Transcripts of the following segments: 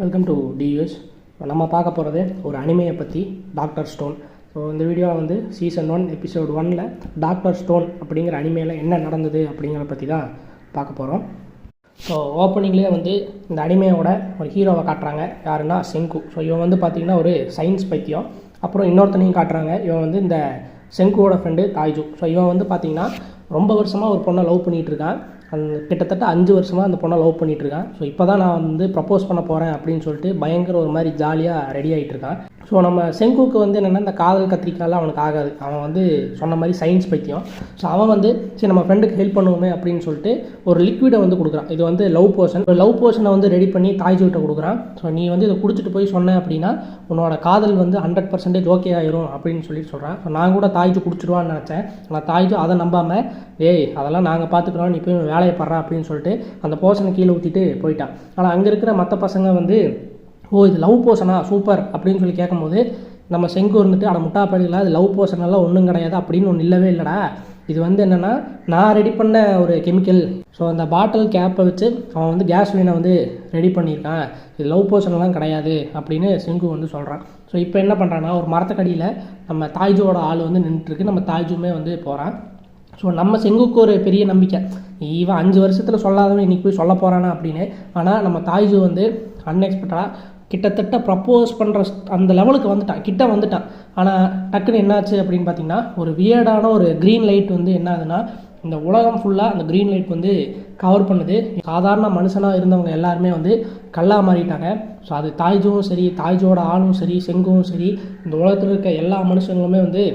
Welcome to TUS. நம்ம பார்க்க போகிறது ஒரு அனிமையை பற்றி, டாக்டர் ஸ்டோன். ஸோ இந்த வீடியோவில் வந்து சீசன் 1 எபிசோட் 1ல் டாக்டர் ஸ்டோன் அப்படிங்கிற அனிமையில் என்ன நடந்தது அப்படிங்கிறத பற்றி தான் பார்க்க போகிறோம். ஸோ ஓப்பனிங்லேயே வந்து இந்த அனிமையோட ஒரு ஹீரோவை காட்டுறாங்க. யாருன்னா செங்கு. ஸோ இவன் வந்து பார்த்திங்கன்னா ஒரு சயின்ஸ் பைத்தியம். அப்புறம் இன்னொருத்தனையும் காட்டுறாங்க. இவன் வந்து இந்த செங்குவோட ஃப்ரெண்டு தாய்ஜு. ஸோ இவன் வந்து பார்த்திங்கன்னா ரொம்ப வருஷமாக ஒரு பொண்ணை லவ் பண்ணிகிட்டு இருக்கான். கிட்டத்தட்ட 5 வருஷமாக அந்த பொண்ணை லவ் பண்ணிகிட்ருக்கான். ஸோ இப்போ தான் நான் வந்து ப்ரப்போஸ் பண்ண போகிறேன் அப்படின்னு சொல்லிட்டு பயங்கர ஒரு மாதிரி ஜாலியாக ரெடி ஆகிட்டுருக்கான். ஸோ நம்ம செங்குக்கு வந்து என்னென்னா இந்த காதல் கத்திரிக்காலாம் அவனுக்கு ஆகாது. அவன் வந்து சொன்ன மாதிரி சயின்ஸ் பைத்தியம். ஸோ அவன் வந்து சரி நம்ம ஃப்ரெண்டுக்கு ஹெல்ப் பண்ணுவோமே அப்படின்னு சொல்லிட்டு ஒரு லிக்விடை வந்து கொடுக்குறான். இது வந்து லவ் போர்ஷனை வந்து ரெடி பண்ணி தாய்ஜுகிட்ட கொடுக்குறான். ஸோ நீ வந்து இதை குடிச்சிட்டு போய் சொன்ன அப்படின்னா உன்னோட காதல் வந்து 100% ஓகே ஆயிரும் அப்படின்னு சொல்லிட்டு சொல்கிறான். ஸோ நான் கூட தாய்ஜு குடிச்சிடுவான்னு நினச்சேன். ஆனால் தாய்ஜு அதை நம்பாமல் அதெல்லாம் நாங்கள் பார்த்துக்குறோம், நீ போய் வேலையை படுறா அப்படின்னு சொல்லிட்டு அந்த போர்ஷனை கீழே ஊற்றிட்டு போயிட்டான். ஆனால் அங்கே இருக்கிற மற்ற பசங்க வந்து இது லவ் போர்ஷனா சூப்பர் அப்படின்னு சொல்லி கேட்கும்போது நம்ம செங்கு இருந்துட்டு முட்டா படிக்கல, அது லவ் போர்ஷனெல்லாம் ஒன்றும் கிடையாது அப்படின்னு ஒன்று இல்லவே இல்லைடா. இது வந்து என்னென்னா நான் ரெடி பண்ண ஒரு கெமிக்கல். ஸோ அந்த பாட்டில் கேப்பை வச்சு அவன் வந்து கேஸ்லினை வந்து ரெடி பண்ணியிருக்கான். இது லவ் போர்ஷனெல்லாம் கிடையாது அப்படின்னு செங்கு வந்து சொல்கிறான். ஸோ இப்போ என்ன பண்ணுறான்னா ஒரு மரத்துக்கடியில் நம்ம தாய்ஜுவோட ஆள் வந்து நின்றுட்டுருக்கு. நம்ம தாய்ஜுமே வந்து போகிறான். ஸோ நம்ம செங்குக்கு ஒரு பெரிய நம்பிக்கை, இவன் 5 வருஷத்தில் சொல்லாதவன் இன்றைக்கி போய் சொல்ல போகிறானா அப்படின்னு. ஆனால் நம்ம தாய்ஜு வந்து அன்எக்ஸ்பெக்டடாக கிட்டத்தட்ட ப்ரப்போஸ் பண்ணுற அந்த லெவலுக்கு வந்துட்டான். ஆனால் டக்குன்னு என்னாச்சு அப்படின்னு பார்த்தீங்கன்னா ஒரு வியர்டான ஒரு க்ரீன் லைட் வந்து என்ன ஆகுதுன்னா இந்த உலகம் ஃபுல்லாக அந்த க்ரீன் லைட் வந்து கவர் பண்ணுது. சாதாரண மனுஷனாக இருந்தவங்க எல்லாருமே வந்து கல்லாக மாறிட்டாங்க. ஸோ அது தாய்ஜுவும் சரி, தாய்ஜுவோட ஆளும் சரி, செங்குவும் சரி, இந்த உலகத்தில் இருக்க எல்லா மனுஷங்களுமே வந்து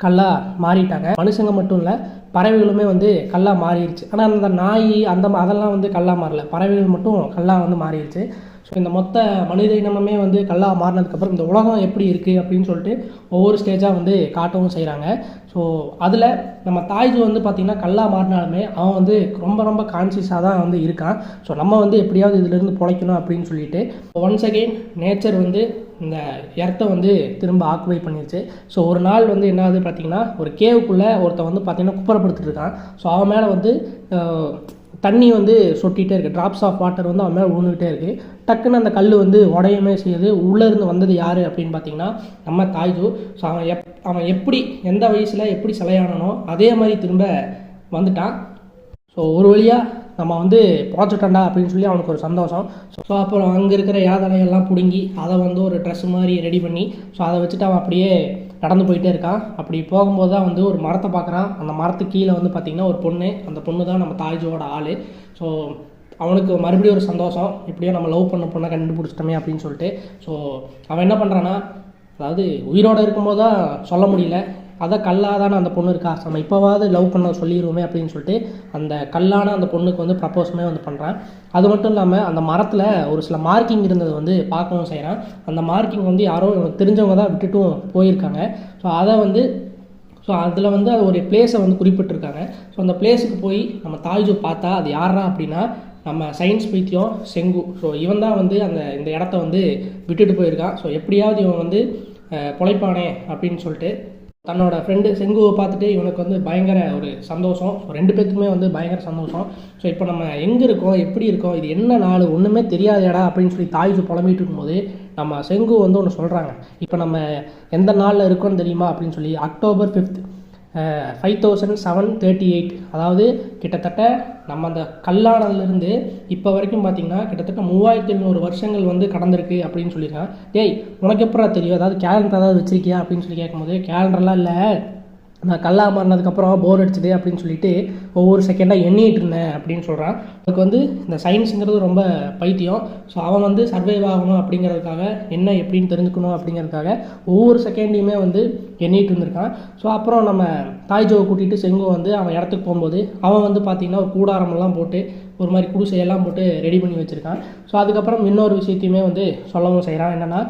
கல்லாக மாறிட்டாங்க. மனுஷங்க மட்டும் இல்லை, பறவைகளுமே வந்து கல்லாக மாறிடுச்சு. ஆனால் அந்த நாய் அதெல்லாம் வந்து கல்லாக மாறல, பறவைகள் மட்டும் கல்லாக வந்து மாறிடுச்சு. ஸோ இந்த மொத்த மனித இனமே வந்து கல்லாக மாறினதுக்கப்புறம் இந்த உலகம் எப்படி இருக்குது அப்படின்னு சொல்லிட்டு ஒவ்வொரு ஸ்டேஜாக வந்து காட்டவும் செய்கிறாங்க. ஸோ அதில் நம்ம தாய்ஜு வந்து பார்த்திங்கன்னா கல்லாக மாறினாலுமே அவன் வந்து ரொம்ப ரொம்ப கான்சியஸாக தான் வந்து இருக்கான். ஸோ நம்ம வந்து எப்படியாவது இதிலேருந்து பிழைக்கணும் அப்படின்னு சொல்லிட்டு ஒன்ஸ் அகெயின் நேச்சர் வந்து இந்த இடத்த வந்து திரும்ப ஆக்குபை பண்ணிடுச்சு. ஸோ ஒரு நாள் வந்து என்ன ஆகுது பார்த்திங்கன்னா ஒரு கேவுக்குள்ளே ஒருத்தன் வந்து பார்த்திங்கன்னா குப்புறப்படுத்திட்டு இருக்கான். ஸோ அவன் மேலே வந்து தண்ணி வந்து சொட்டிகிட்டே இருக்குது, ட்ராப்ஸ் ஆஃப் வாட்டர் வந்து அவன் மேலே விழுந்துகிட்டே இருக்குது. டக்குன்னு அந்த கல் வந்து உடையமே செய்யுது. உள்ளேருந்து வந்தது யார் அப்படின்னு பார்த்திங்கன்னா நம்ம தாய்ஜு. ஸோ அவன் எப்படி எந்த வயசில் எப்படி சிலையானனோ அதே மாதிரி திரும்ப வந்துட்டான். ஸோ ஒரு வழியாக நம்ம வந்து புழைச்சிட்டோண்டா அப்படின்னு சொல்லி அவனுக்கு ஒரு சந்தோஷம். ஸோ அப்புறம் அங்கே இருக்கிற இலதலையெல்லாம் பிடுங்கி அதை வந்து ஒரு ட்ரெஸ் மாதிரி ரெடி பண்ணி ஸோ அதை வச்சுட்டு அவன் அப்படியே நடந்து போயிட்டே இருக்கான். அப்படி போகும்போது தான் வந்து ஒரு மரத்தை பார்க்குறான். அந்த மரத்துக்கு கீழே வந்து பார்த்திங்கன்னா ஒரு பொண்ணு. அந்த பொண்ணு தான் நம்ம தாய்ஜுவோட ஆள். ஸோ அவனுக்கு மறுபடியும் ஒரு சந்தோஷம், எப்படியோ நம்ம லவ் பண்ண பொண்ணை கண்டுபிடிச்சிட்டோமே அப்படின்னு சொல்லிட்டு. ஸோ அவன் என்ன பண்ணுறான்னா, அதாவது உயிரோடு இருக்கும்போது தான் சொல்ல முடியல, அதை கல்லாக தானே அந்த பொண்ணு இருக்கா, நம்ம இப்போவாவது லவ் பண்ண சொல்லிடுவோமே அப்படின்னு சொல்லிட்டு அந்த கல்லான அந்த பொண்ணுக்கு வந்து ப்ரப்போஸுமே வந்து பண்ணுறான். அது மட்டும் இல்லாமல் அந்த மரத்தில் ஒரு சில மார்க்கிங் இருந்தது வந்து பார்க்கவும் செய்கிறான். அந்த மார்க்கிங் வந்து யாரோ எனக்கு தெரிஞ்சவங்க தான் விட்டுட்டும் போயிருக்காங்க. ஸோ அதை வந்து அதில் வந்து அது ஒரு பிளேஸை வந்து குறிப்பிட்டிருக்காங்க. ஸோ அந்த பிளேஸுக்கு போய் நம்ம தாய்ஜு பார்த்தா அது யாரா அப்படின்னா நம்ம சயின்ஸ் பைத்தியம் செங்கு. ஸோ இவன் தான் வந்து இந்த இடத்த வந்து விட்டுட்டு போயிருக்கான். ஸோ எப்படியாவது இவன் வந்து பொழைப்பானே அப்படின்னு சொல்லிட்டு தன்னோட ஃப்ரெண்டு செங்குவை பார்த்துட்டு இவனுக்கு வந்து பயங்கர ஒரு சந்தோஷம். ஸோ 2 பேத்துக்குமே வந்து பயங்கர சந்தோஷம். ஸோ இப்போ நம்ம எங்கே இருக்கோம், எப்படி இருக்கோம், இது என்ன நாள் ஒன்றுமே தெரியாத இடம் அப்படின்னு சொல்லி தாய்ஜு புலம்பிட்டு இருக்கும்போது நம்ம செங்கு வந்து ஒன்று சொல்கிறாங்க. இப்போ நம்ம எந்த நாளில் இருக்கோன்னு தெரியுமா அப்படின்னு சொல்லி October 5th 5738. அதாவது கிட்டத்தட்ட நம்ம அந்த கல்லானதுலேருந்து இப்போ வரைக்கும் பார்த்திங்கன்னா கிட்டத்தட்ட 3700 வருஷங்கள் வந்து கடந்திருக்கு அப்படின்னு சொல்லியிருக்காங்க. உனக்கு எப்படா தெரியும், அதாவது கேலண்டர் ஏதாவது வச்சிருக்கியா அப்படின்னு சொல்லி கேட்கும்போது கேலண்டர்லாம் இல்லை, நான் கல்லாக மாறினதுக்கப்புறம் போர் அடிச்சுது அப்படின்னு சொல்லிட்டு ஒவ்வொரு செகண்டாக எண்ணிட்டு இருந்தேன் அப்படின்னு சொல்கிறான். அதுக்கு வந்து இந்த சயின்ஸுங்கிறது ரொம்ப பைத்தியம். ஸோ அவன் வந்து சர்வைவ் ஆகணும் அப்படிங்கிறதுக்காக என்ன எப்படின்னு தெரிஞ்சுக்கணும் அப்படிங்கிறதுக்காக ஒவ்வொரு செகண்டையுமே வந்து எண்ணிட்டு இருந்திருக்கான். ஸோ அப்புறம் நம்ம தாய்ஜுவை கூட்டிகிட்டு செங்கு வந்து அவன் இடத்துக்கு போகும்போது அவன் வந்து பார்த்திங்கன்னா ஒரு கூடாரமெல்லாம் போட்டு ஒரு மாதிரி குடிசையெல்லாம் போட்டு ரெடி பண்ணி வச்சுருக்கான். ஸோ அதுக்கப்புறம் இன்னொரு விஷயத்தையுமே வந்து சொல்லவும் செய்கிறான். என்னென்னா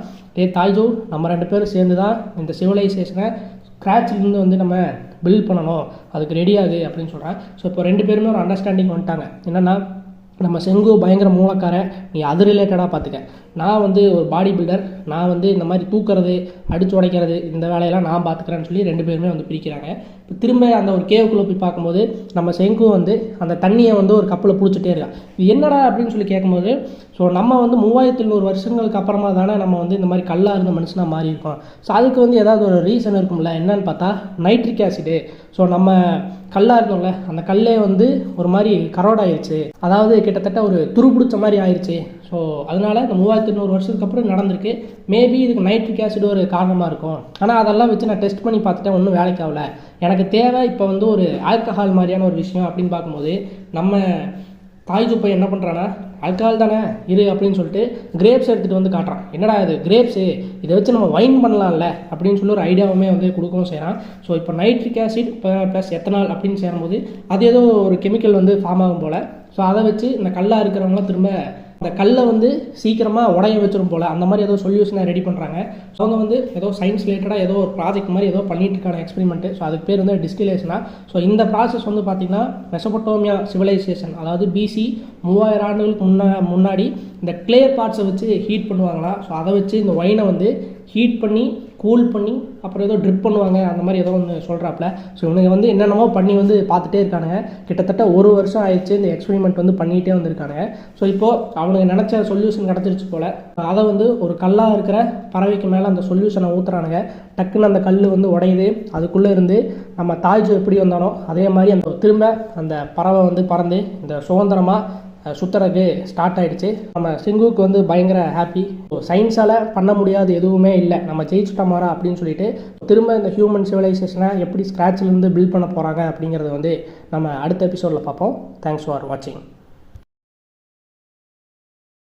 தாய்ஜு நம்ம 2 பேரும் சேர்ந்து தான் இந்த சிவிலைசேஷனை ஸ்க்ராட்ச்லேருந்து வந்து நம்ம பில்ட் பண்ணணும், அதுக்கு ரெடியாகு அப்படின்னு சொல்கிறேன். ஸோ இப்போ 2 பேருமே ஒரு அண்டர்ஸ்டாண்டிங் வந்துட்டாங்க. என்னென்னா நம்ம செங்கு பயங்கர மூலக்காரன், நீ அது ரிலேட்டடாக பார்த்துக்க, நான் வந்து ஒரு பாடி பில்டர், நான் வந்து இந்த மாதிரி தூக்கிறது அடிச்சு உடைக்கிறது இந்த வேலையெல்லாம் நான் பார்த்துக்கிறேன்னு சொல்லி 2 பேருமே வந்து பிரிக்கிறாங்க. இப்போ திரும்ப அந்த ஒரு கேவுக்குள்ளே போய் பார்க்கும்போது நம்ம செங்கு வந்து அந்த தண்ணியை வந்து ஒரு கப்பில் பிடிச்சிட்டே இருக்கான். இது என்னடா அப்படின்னு சொல்லி கேட்கும்போது, ஸோ நம்ம வந்து 3700 வருஷங்களுக்கு அப்புறமா தானே நம்ம வந்து இந்த மாதிரி கல்லாக இருந்த மனுஷனாக மாறி இருக்கோம். ஸோ அதுக்கு வந்து ஏதாவது ஒரு ரீசன் இருக்கும்ல, என்னன்னு பார்த்தா நைட்ரிக் ஆசிடு. ஸோ நம்ம கல்லாக இருந்தோம்ல, அந்த கல்லே வந்து ஒரு மாதிரி கரோடாயிருச்சு, அதாவது கிட்டத்தட்ட ஒரு துருபிடிச்ச மாதிரி ஆயிடுச்சு. ஸோ அதனால இந்த 3800 வருஷத்துக்கு அப்புறம் நடந்திருக்கு. மேபி இதுக்கு நைட்ரிக் ஆசிட் ஒரு காரணமாக இருக்கும். ஆனால் அதெல்லாம் வச்சு நான் டெஸ்ட் பண்ணி பார்த்துட்டேன், ஒன்றும் வேலைக்கு ஆகல. எனக்கு தேவை இப்போ வந்து ஒரு ஆல்கஹால் மாதிரியான ஒரு விஷயம் அப்படின்னு பார்க்கும்போது, நம்ம தாய்ஜு பையன் என்ன பண்ணுறான்னா, ஆல்கஹால் தானே இரு அப்படின்னு சொல்லிட்டு கிரேப்ஸ் எடுத்துகிட்டு வந்து காட்டுறான். என்னடா இது கிரேப்ஸு, இதை வச்சு நம்ம வைன் பண்ணலாம்ல அப்படின்னு சொல்லி ஒரு ஐடியாவுமே வந்து கொடுக்கவும் செய்கிறான். ஸோ இப்போ நைட்ரிக் ஆசிட் ப்ளஸ் எத்தனால் அப்படின்னு சேரும்போது அது ஏதோ ஒரு கெமிக்கல் வந்து ஃபார்ம் ஆகும் போல். ஸோ அதை வச்சு இந்த கல்லாக இருக்கிறவங்களாம் திரும்ப அந்த கல்லை வந்து சீக்கிரமாக உடைய வச்சிரும் போல், அந்த மாதிரி ஏதோ சொல்யூஷனை ரெடி பண்ணுறாங்க. ஸோ அவங்க வந்து ஏதோ சயின்ஸ் ரிலேட்டடாக ஏதோ ஒரு ப்ராஜெக்ட் மாதிரி ஏதோ பண்ணிட்டு இருக்கான எக்ஸ்பெரிமெண்ட்டு. ஸோ அதுக்கு பேர் வந்து டிஸ்டிலேஷனா. ஸோ இந்த ப்ராசஸ் வந்து பார்த்திங்கன்னா மெசபடோமியா சிவிலைசேஷன், அதாவது பிசி 3000 ஆண்டுகளுக்கு முன்னாடி இந்த கிளே பார்ட்ஸை வச்சு ஹீட் பண்ணுவாங்களாம். ஸோ அதை வச்சு இந்த ஒயினை வந்து ஹீட் பண்ணி கூல் பண்ணி அப்புறம் ஏதோ ட்ரிப் பண்ணுவாங்க, அந்த மாதிரி ஏதோ ஒன்று சொல்கிறாப்புல. ஸோ இவனுங்க வந்து என்னென்னமோ பண்ணி வந்து பார்த்துட்டே இருக்கானுங்க. கிட்டத்தட்ட 1 வருஷம் ஆயிடுச்சு இந்த எக்ஸ்பெரிமெண்ட் வந்து பண்ணிகிட்டே வந்திருக்கானுங்க. ஸோ இப்போது அவனுக்கு நினச்ச சொல்யூஷன் கிடச்சிருச்சு போல். அதை வந்து ஒரு கல்லாக இருக்கிற பறவைக்கு மேலே அந்த சொல்யூஷனை ஊற்றுறானுங்க. டக்குன்னு அந்த கல் வந்து உடையுது. அதுக்குள்ளே இருந்து நம்ம தாய்ஜு எப்படி வந்தானோ அதே மாதிரி அந்த திரும்ப அந்த பறவை வந்து பறந்து இந்த சுதந்திரமாக சுற்றுறதுக்கு ஸ்டார்ட் ஆகிடுச்சு. நம்ம சிங்குக்கு வந்து பயங்கர ஹாப்பி. சயின்ஸால் பண்ண முடியாது எதுவுமே இல்லை, நம்ம ஜெயிச்சுட்டோமாரா அப்படின்னு சொல்லிட்டு திரும்ப இந்த ஹியூமன் சிவிலைசேஷனை எப்படி ஸ்க்ராட்சிலேருந்து பில்ட் பண்ண போகிறாங்க அப்படிங்கிறத வந்து நம்ம அடுத்த எபிசோடில் பார்ப்போம். தேங்க்ஸ் ஃபார் வாட்சிங்.